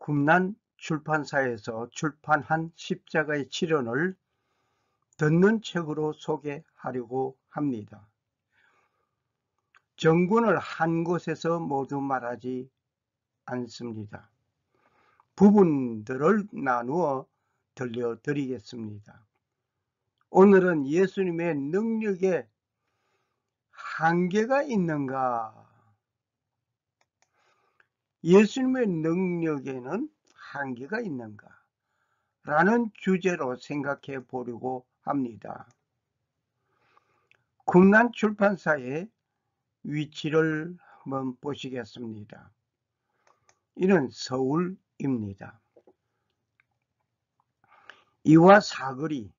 꿈난 출판사에서 출판한 십자가의 치련을 듣는 책으로 소개하려고 합니다. 정군을 한 곳에서 모두 말하지 않습니다. 부분들을 나누어 들려드리겠습니다. 오늘은 예수님의 능력에 한계가 있는가? 예수님의 능력에는 한계가 있는가? 라는 주제로 생각해 보려고 합니다. 꿈난 출판사의 위치를 한번 보시겠습니다. 이는 서울입니다. 이와 사거리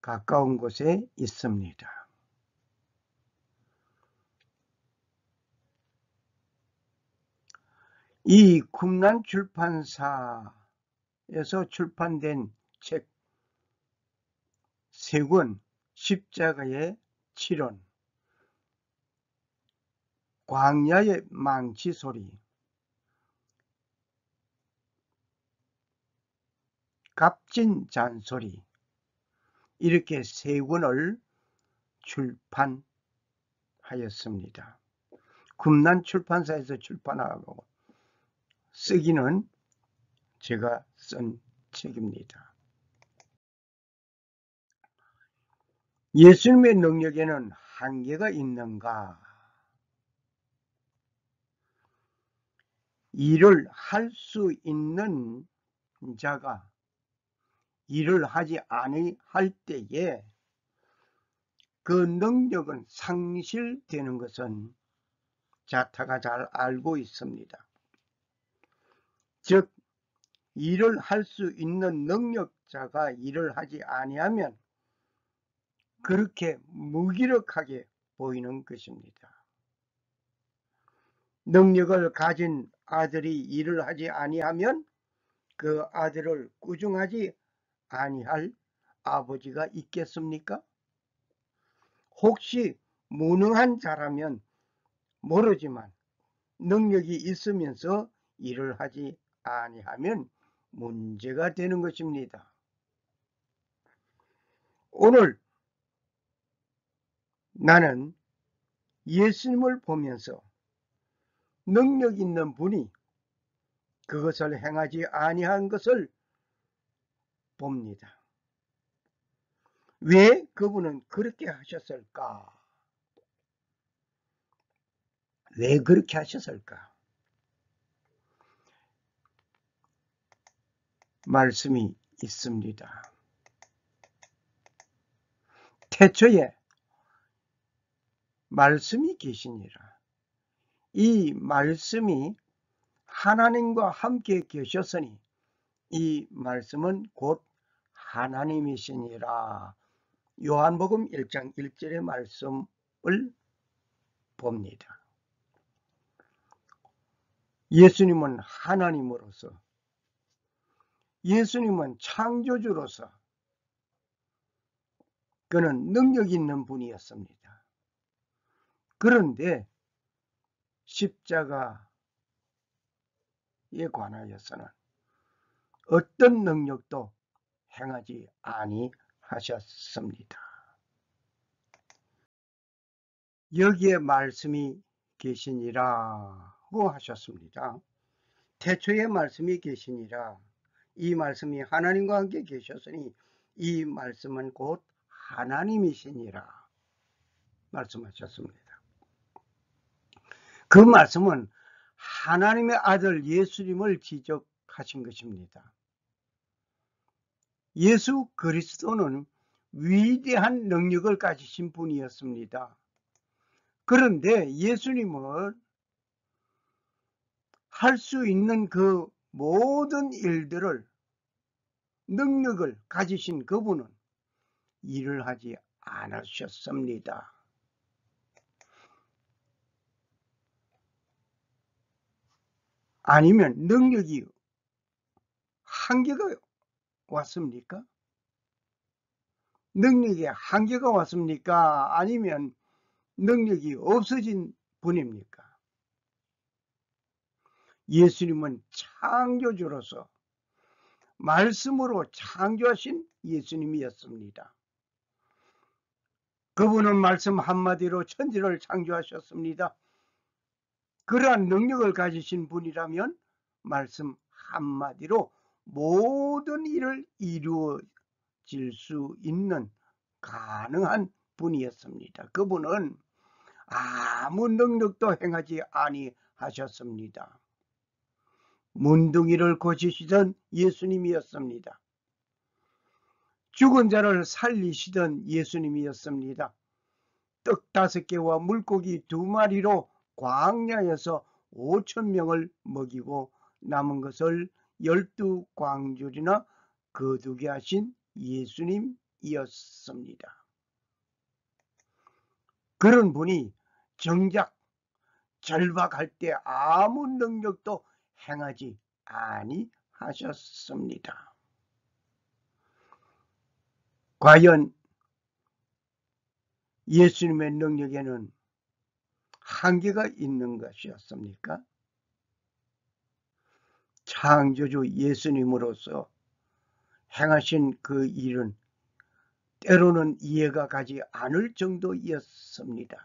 가까운 곳에 있습니다. 이 꿈난 출판사에서 출판된 책 3권, 십자가의 치련, 광야의 망치 소리, 값진 잔소리, 이렇게 3권을 출판하였습니다. 꿈난 출판사에서 출판하고 쓰기는 제가 쓴 책입니다. 예수님의 능력에는 한계가 있는가? 일을 할 수 있는 자가 일을 하지 아니할 때에 그 능력은 상실되는 것은 자타가 잘 알고 있습니다. 즉, 일을 할 수 있는 능력자가 일을 하지 아니하면 그렇게 무기력하게 보이는 것입니다. 능력을 가진 아들이 일을 하지 아니하면 그 아들을 꾸중하지 아니할 아버지가 있겠습니까? 혹시 무능한 자라면 모르지만 능력이 있으면서 일을 하지 아니하면 문제가 되는 것입니다. 오늘 나는 예수님을 보면서 능력 있는 분이 그것을 행하지 아니한 것을 봅니다. 왜 그분은 그렇게 하셨을까? 왜 그렇게 하셨을까? 말씀이 있습니다. 태초에 말씀이 계시니라. 이 말씀이 하나님과 함께 계셨으니 이 말씀은 곧 하나님이시니라. 요한복음 1장 1절의 말씀을 봅니다. 예수님은 하나님으로서, 예수님은 창조주로서 그는 능력 있는 분이었습니다. 그런데 십자가에 관하여서는 어떤 능력도 행하지 아니하셨습니다. 여기에 말씀이 계시니라고 하셨습니다. 태초에 말씀이 계시니라. 이 말씀이 하나님과 함께 계셨으니 이 말씀은 곧 하나님이시니라 말씀하셨습니다. 그 말씀은 하나님의 아들 예수님을 지적하신 것입니다. 예수 그리스도는 위대한 능력을 가지신 분이었습니다. 그런데 예수님은 할 수 있는 그 모든 일들을, 능력을 가지신 그분은 일을 하지 않으셨습니다. 아니면 능력이 한계가 왔습니까? 능력에 한계가 왔습니까? 아니면 능력이 없어진 분입니까? 예수님은 창조주로서 말씀으로 창조하신 예수님이었습니다. 그분은 말씀 한마디로 천지를 창조하셨습니다. 그러한 능력을 가지신 분이라면 말씀 한마디로 모든 일을 이루어질 수 있는 가능한 분이었습니다. 그분은 아무 능력도 행하지 아니하셨습니다. 문둥이를 고치시던 예수님이었습니다. 죽은 자를 살리시던 예수님이었습니다. 떡 5개와 물고기 2마리로 광야에서 5,000명을 먹이고 남은 것을 12광줄이나 거두게 하신 예수님이었습니다. 그런 분이 정작 절박할 때 아무 능력도 행하지 아니하셨습니다. 과연 예수님의 능력에는 한계가 있는 것이었습니까? 창조주 예수님으로서 행하신 그 일은 때로는 이해가 가지 않을 정도였습니다.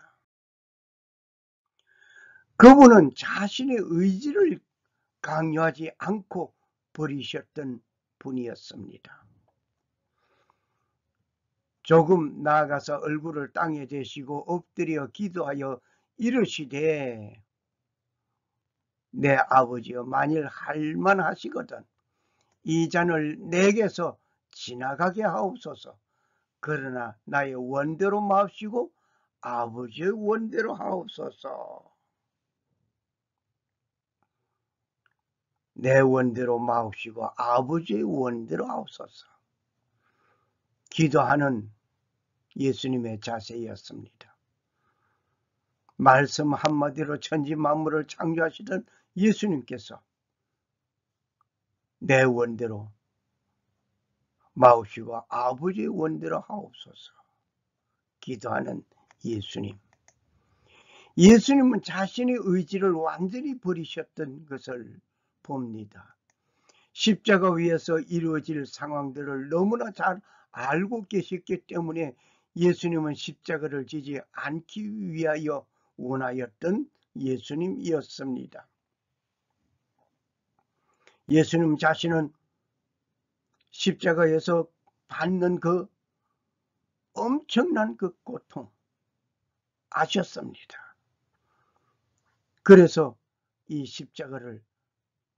그분은 자신의 의지를 강요하지 않고 버리셨던 분이었습니다. 조금 나아가서 얼굴을 땅에 대시고 엎드려 기도하여 이르시되 내 아버지여 만일 할만하시거든 이 잔을 내게서 지나가게 하옵소서. 그러나 나의 원대로 마옵시고 아버지의 원대로 하옵소서. 내 원대로 마옵시고 아버지의 원대로 하옵소서. 기도하는 예수님의 자세였습니다. 말씀 한마디로 천지 만물을 창조하시던 예수님께서 내 원대로 마옵시고 아버지의 원대로 하옵소서. 기도하는 예수님. 예수님은 자신의 의지를 완전히 버리셨던 것을 봅니다. 십자가 위에서 이루어질 상황들을 너무나 잘 알고 계셨기 때문에 예수님은 십자가를 지지 않기 위하여 원하였던 예수님이었습니다. 예수님 자신은 십자가에서 받는 그 엄청난 그 고통 아셨습니다. 그래서 이 십자가를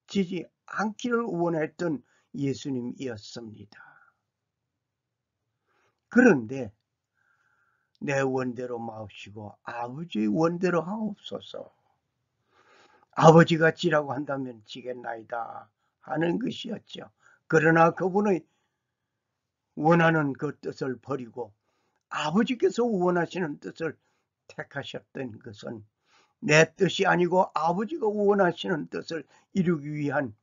지지 않기를 원했던 예수님이었습니다. 그런데 내 원대로 마옵시고 아버지의 원대로 하옵소서. 아버지가 지라고 한다면 지겠나이다 하는 것이었죠. 그러나 그분의 원하는 그 뜻을 버리고 아버지께서 원하시는 뜻을 택하셨던 것은 내 뜻이 아니고 아버지가 원하시는 뜻을 이루기 위한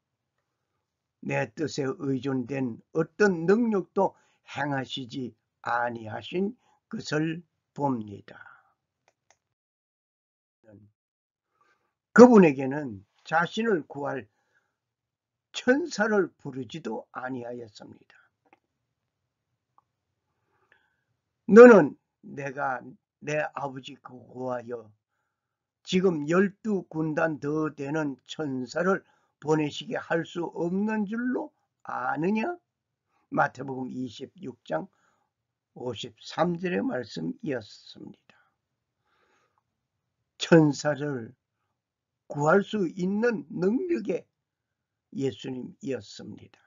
내 뜻에 의존된 어떤 능력도 행하시지 아니하신 것을 봅니다. 그분에게는 자신을 구할 천사를 부르지도 아니하였습니다. 너는 내가 내 아버지 구하여 지금 12군단 더 되는 천사를 보내시게 할 수 없는 줄로 아느냐? 마태복음 26장 53절의 말씀이었습니다. 천사를 구할 수 있는 능력의 예수님이었습니다.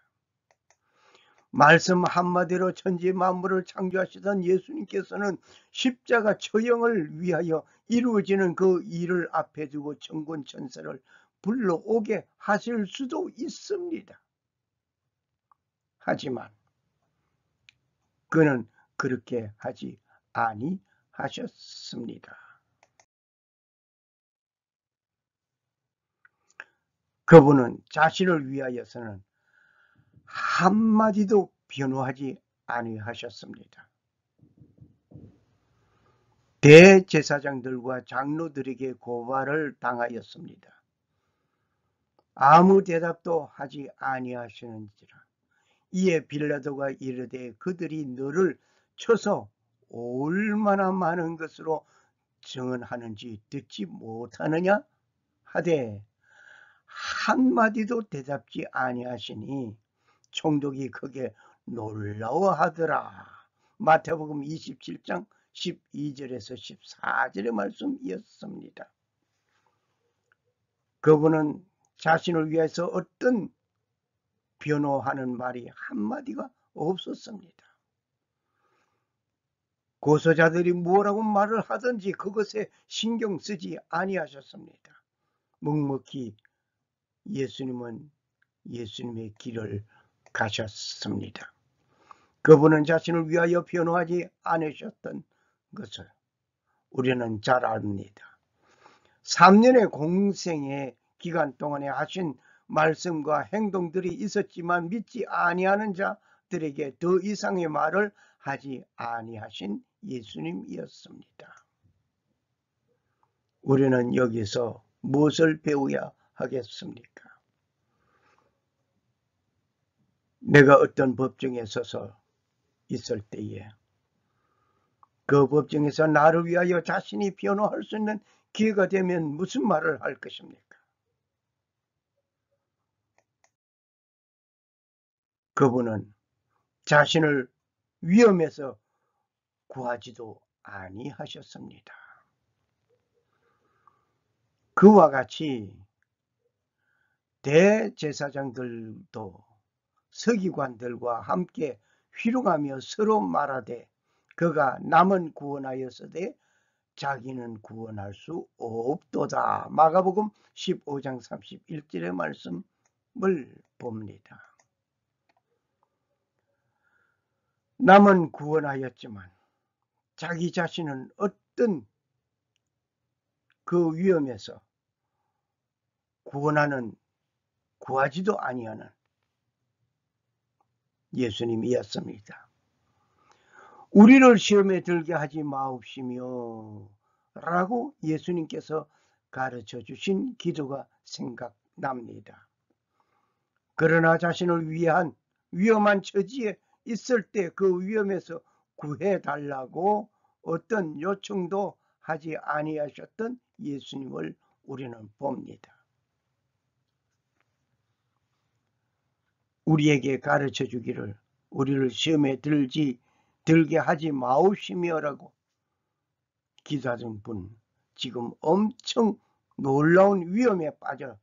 말씀 한마디로 천지 만물을 창조하시던 예수님께서는 십자가 처형을 위하여 이루어지는 그 일을 앞에 두고 천군 천사를 불러오게 하실 수도 있습니다. 하지만 그는 그렇게 하지 아니하셨습니다. 그분은 자신을 위하여서는 한마디도 변호하지 아니하셨습니다. 대제사장들과 장로들에게 고발을 당하였습니다. 아무 대답도 하지 아니하시는지라. 이에 빌라도가 이르되 그들이 너를 쳐서 얼마나 많은 것으로 증언하는지 듣지 못하느냐 하되 한마디도 대답지 아니하시니 총독이 크게 놀라워하더라. 마태복음 27장 12절에서 14절의 말씀이었습니다. 그분은 자신을 위해서 어떤 변호하는 말이 한마디가 없었습니다. 고소자들이 뭐라고 말을 하든지 그것에 신경 쓰지 아니하셨습니다. 묵묵히 예수님은 예수님의 길을 가셨습니다. 그분은 자신을 위하여 변호하지 않으셨던 것을 우리는 잘 압니다. 3년의 공생의 기간 동안에 하신 말씀과 행동들이 있었지만 믿지 아니하는 자들에게 더 이상의 말을 하지 아니하신 예수님이었습니다. 우리는 여기서 무엇을 배워야 하겠습니까? 내가 어떤 법정에 서서 있을 때에 그 법정에서 나를 위하여 자신이 변호할 수 있는 기회가 되면 무슨 말을 할 것입니까? 그분은 자신을 위험에서 구하지도 아니하셨습니다. 그와 같이 대제사장들도 서기관들과 함께 희롱하며 서로 말하되 그가 남은 구원하였으되 자기는 구원할 수 없도다. 마가복음 15장 31절의 말씀을 봅니다. 남은 구원하였지만 자기 자신은 어떤 그 위험에서 구하지도 아니하는 예수님이었습니다. 우리를 시험에 들게 하지 마옵시며 라고 예수님께서 가르쳐 주신 기도가 생각납니다. 그러나 자신을 위한 위험한 처지에 있을 때 그 위험에서 구해달라고 어떤 요청도 하지 아니하셨던 예수님을 우리는 봅니다. 우리에게 가르쳐 주기를 우리를 시험에 들게 하지 마옵시며라고 기도하신 분, 지금 엄청 놀라운 위험에 빠져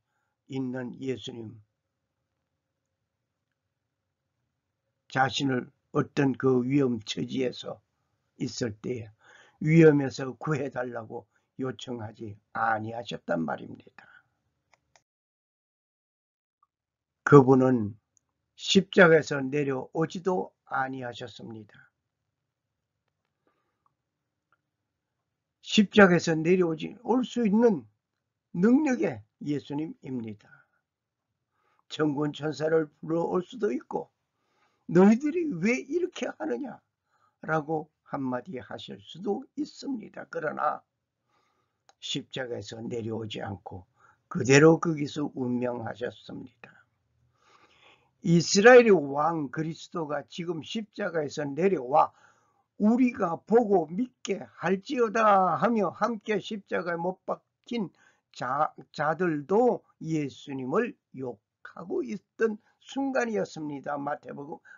있는 예수님, 자신을 어떤 그 위험 처지에서 있을 때 위험에서 구해달라고 요청하지 아니하셨단 말입니다. 그분은 십자가에서 내려오지도 아니하셨습니다. 십자가에서 올 수 있는 능력의 예수님입니다. 천군 천사를 불러올 수도 있고 너희들이 왜 이렇게 하느냐 라고 한마디 하실 수도 있습니다. 그러나 십자가에서 내려오지 않고 그대로 거기서 운명하셨습니다. 이스라엘의 왕 그리스도가 지금 십자가에서 내려와 우리가 보고 믿게 할지어다 하며 함께 십자가에 못 박힌 자들도 예수님을 욕하고 있던 순간이었습니다.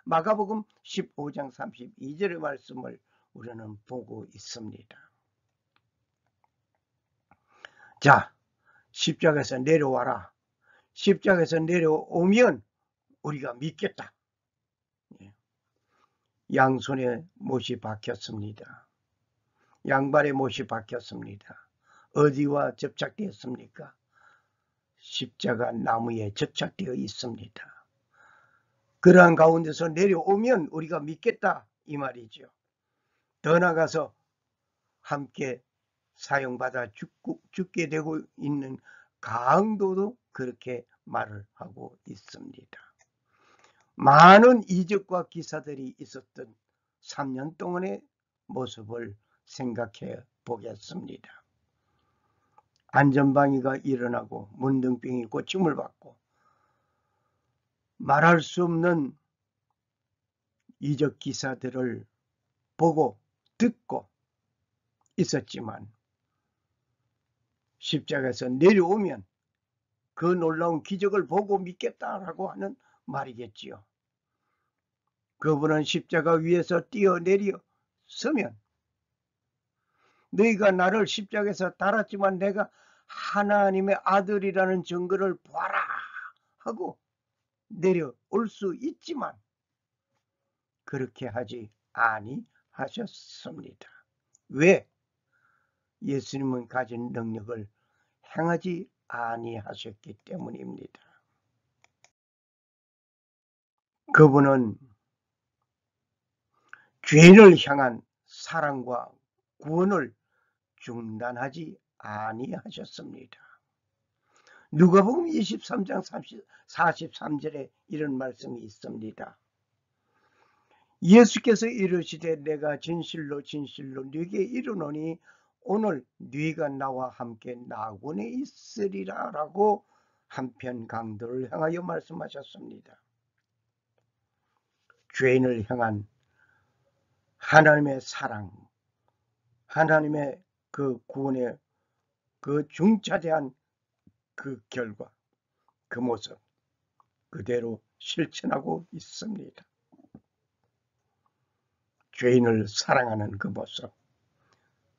마가복음 15장 32절의 말씀을 우리는 보고 있습니다. 자, 십자가에서 내려와라. 십자가에서 내려오면 우리가 믿겠다. 양손에 못이 박혔습니다. 양발에 못이 박혔습니다. 어디와 접착되었습니까? 십자가 나무에 접착되어 있습니다. 그러한 가운데서 내려오면 우리가 믿겠다 이 말이죠. 더 나아가서 함께 사용받아 죽게 되고 있는 강도도 그렇게 말을 하고 있습니다. 많은 이적과 기사들이 있었던 3년 동안의 모습을 생각해 보겠습니다. 안전방위가 일어나고 문둥병이 고침을 받고 말할 수 없는 이적 기사들을 보고 듣고 있었지만 십자가에서 내려오면 그 놀라운 기적을 보고 믿겠다라고 하는 말이겠지요. 그분은 십자가 위에서 뛰어내려 서면 너희가 나를 십자가에서 달았지만 내가 하나님의 아들이라는 증거를 보아라 하고 내려올 수 있지만 그렇게 하지 아니하셨습니다. 왜? 예수님은 가진 능력을 행하지 아니하셨기 때문입니다. 그분은 죄를 향한 사랑과 구원을 중단하지 아니하셨습니다. 누가복음 23장 43절에 이런 말씀이 있습니다. 예수께서 이르시되 내가 진실로 진실로 네게 이르노니 오늘 네가 나와 함께 나군에 있으리라 라고 한편 강도를 향하여 말씀하셨습니다. 죄인을 향한 하나님의 사랑, 하나님의 그 구원의 그 중차대한 그 결과, 그 모습 그대로 실천하고 있습니다. 죄인을 사랑하는 그 모습.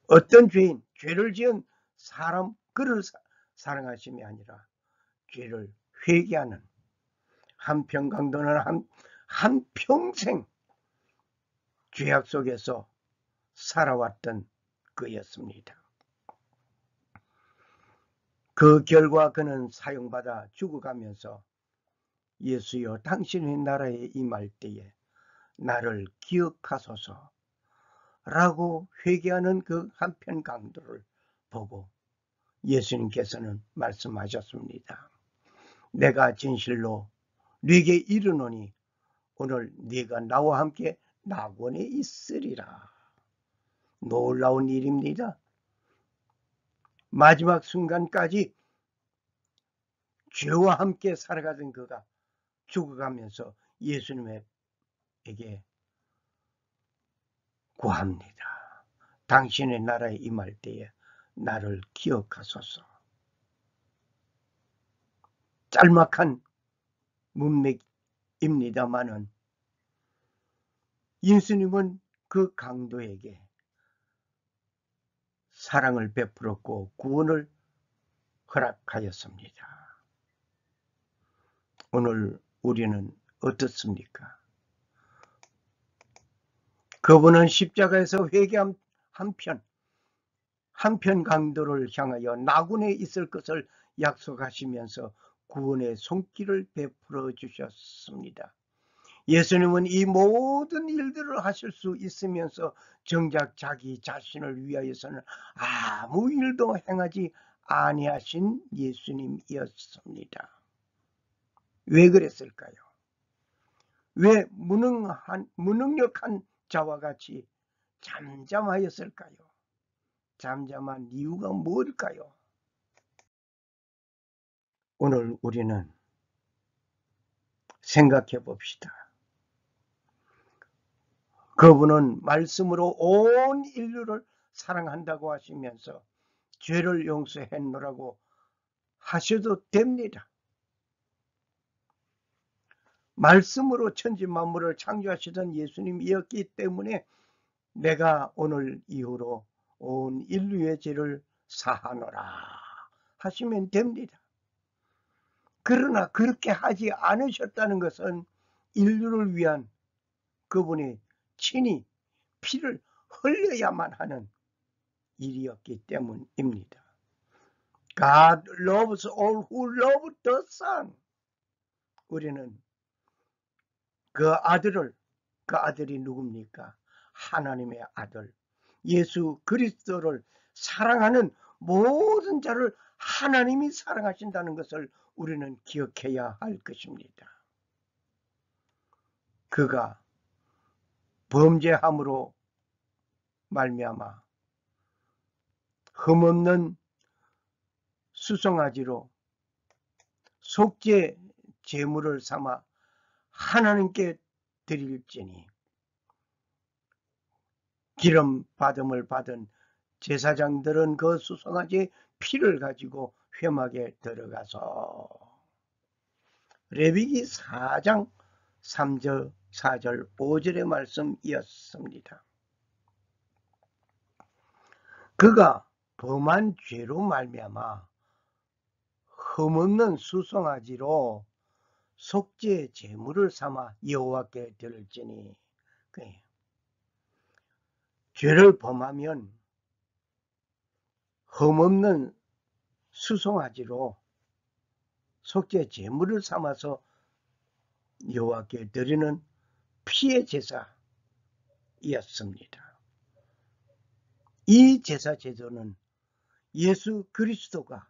어떤 죄인, 죄를 지은 사람 그를 사랑하심이 아니라 죄를 회개하는 한편 강도는 한평생 죄악 속에서 살아왔던 그였습니다. 그 결과 그는 사형받아 죽어가면서 예수여 당신의 나라에 임할 때에 나를 기억하소서 라고 회개하는 그 한편 강도를 보고 예수님께서는 말씀하셨습니다. 내가 진실로 네게 이르노니 오늘 네가 나와 함께 낙원에 있으리라. 놀라운 일입니다. 마지막 순간까지 죄와 함께 살아가던 그가 죽어가면서 예수님에게 구합니다. 당신의 나라에 임할 때에 나를 기억하소서. 짤막한 문맥입니다마는 예수님은 그 강도에게 사랑을 베풀었고 구원을 허락하였습니다. 오늘 우리는 어떻습니까? 그분은 십자가에서 회개한 한편 강도를 향하여 나군에 있을 것을 약속하시면서 구원의 손길을 베풀어 주셨습니다. 예수님은 이 모든 일들을 하실 수 있으면서 정작 자기 자신을 위하여서는 아무 일도 행하지 아니하신 예수님이었습니다. 왜 그랬을까요? 왜 무능력한 자와 같이 잠잠하였을까요? 잠잠한 이유가 뭘까요? 오늘 우리는 생각해 봅시다. 그분은 말씀으로 온 인류를 사랑한다고 하시면서 죄를 용서했노라고 하셔도 됩니다. 말씀으로 천지 만물을 창조하시던 예수님이었기 때문에 내가 오늘 이후로 온 인류의 죄를 사하노라 하시면 됩니다. 그러나 그렇게 하지 않으셨다는 것은 인류를 위한 그분이 친히 피를 흘려야만 하는 일이었기 때문입니다. God loves all who love the Son. 우리는 그 아들이 누굽니까? 하나님의 아들 예수 그리스도를 사랑하는 모든 자를 하나님이 사랑하신다는 것을 우리는 기억해야 할 것입니다. 그가 범죄함으로 말미암아 흠없는 수송아지로 속죄 제물을 삼아 하나님께 드릴지니 기름 받음을 받은 제사장들은 그 수송아지 피를 가지고 회막에 들어가서 레위기 4장 3절 4절 5절의 말씀이었습니다. 그가 범한 죄로 말미암아 흠없는 수송아지로 속죄 제물을 삼아 여호와께 드릴지니, 죄를 범하면 흠없는 수송아지로 속죄 제물을 삼아서 여호와께 드리는 피의 제사였습니다. 이 제사 제도는 예수 그리스도가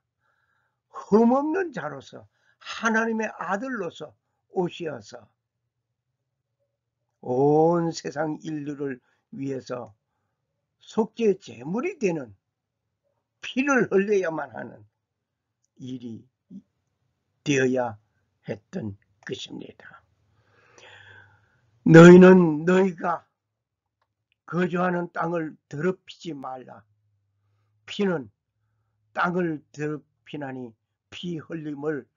흠없는 자로서 하나님의 아들로서 오시어서 온 세상 인류를 위해서 속죄 제물이 되는 피를 흘려야만 하는 일이 되어야 했던 것입니다. 너희는 너희가 거주하는 땅을 더럽히지 말라. 피는 땅을 더럽히나니 피 흘림을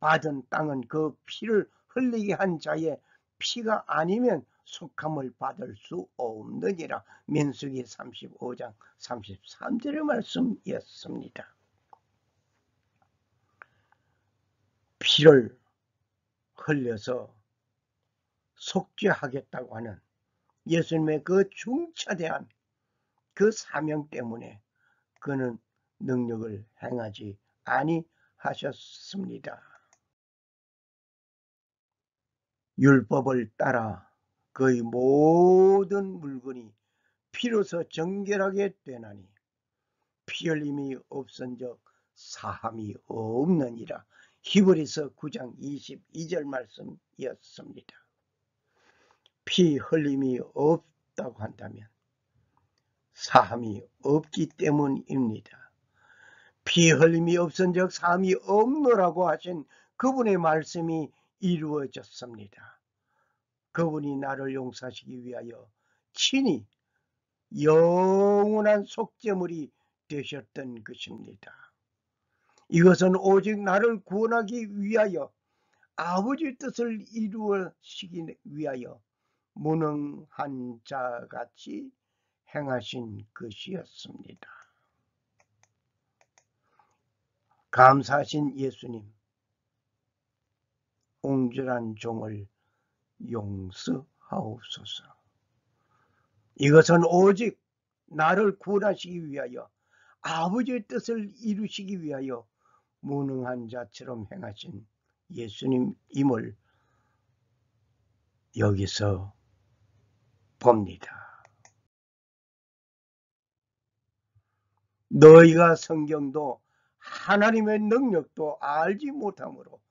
받은 땅은 그 피를 흘리게 한 자의 피가 아니면 속함을 받을 수 없느니라. 민수기 35장 33절의 말씀이었습니다. 피를 흘려서 속죄하겠다고 하는 예수님의 그 중차대한 그 사명 때문에 그는 능력을 행하지 아니하셨습니다. 율법을 따라 그의 모든 물건이 피로서 정결하게 되나니 피 흘림이 없은즉 사함이 없느니라. 히브리서 9장 22절 말씀이었습니다. 피 흘림이 없다고 한다면 사함이 없기 때문입니다. 피 흘림이 없은즉 사함이 없노라고 하신 그분의 말씀이 이루어졌습니다. 그분이 나를 용서하시기 위하여 친히 영원한 속죄물이 되셨던 것입니다. 이것은 오직 나를 구원하기 위하여 아버지 뜻을 이루시기 위하여 무능한 자같이 행하신 것이었습니다. 감사하신 예수님, 옹졸한 종을 용서하옵소서. 이것은 오직 나를 구원하시기 위하여 아버지의 뜻을 이루시기 위하여 무능한 자처럼 행하신 예수님임을 여기서 봅니다. 너희가 성경도 하나님의 능력도 알지 못함으로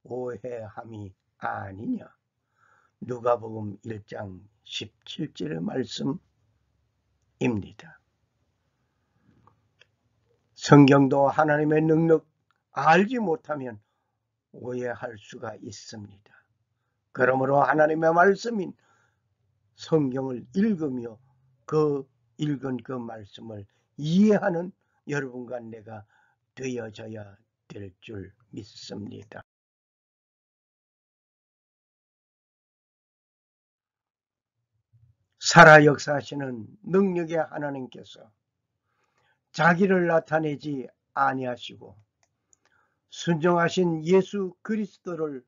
오해함이 아니냐. 누가복음 1장 17절의 말씀입니다. 성경도 하나님의 능력 알지 못하면 오해할 수가 있습니다. 그러므로 하나님의 말씀인 성경을 읽으며 그 읽은 그 말씀을 이해하는 여러분과 내가 되어져야 될 줄 믿습니다. 살아 역사하시는 능력의 하나님께서 자기를 나타내지 아니하시고 순종하신 예수 그리스도를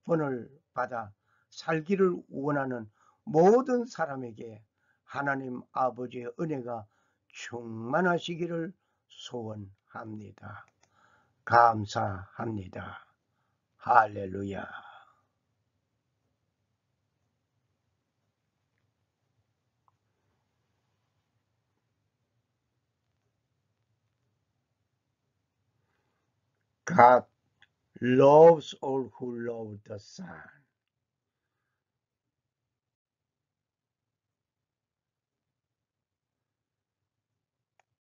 본을 받아 살기를 원하는 모든 사람에게 하나님 아버지의 은혜가 충만하시기를 소원합니다. 감사합니다. 할렐루야. God loves all who love the Son.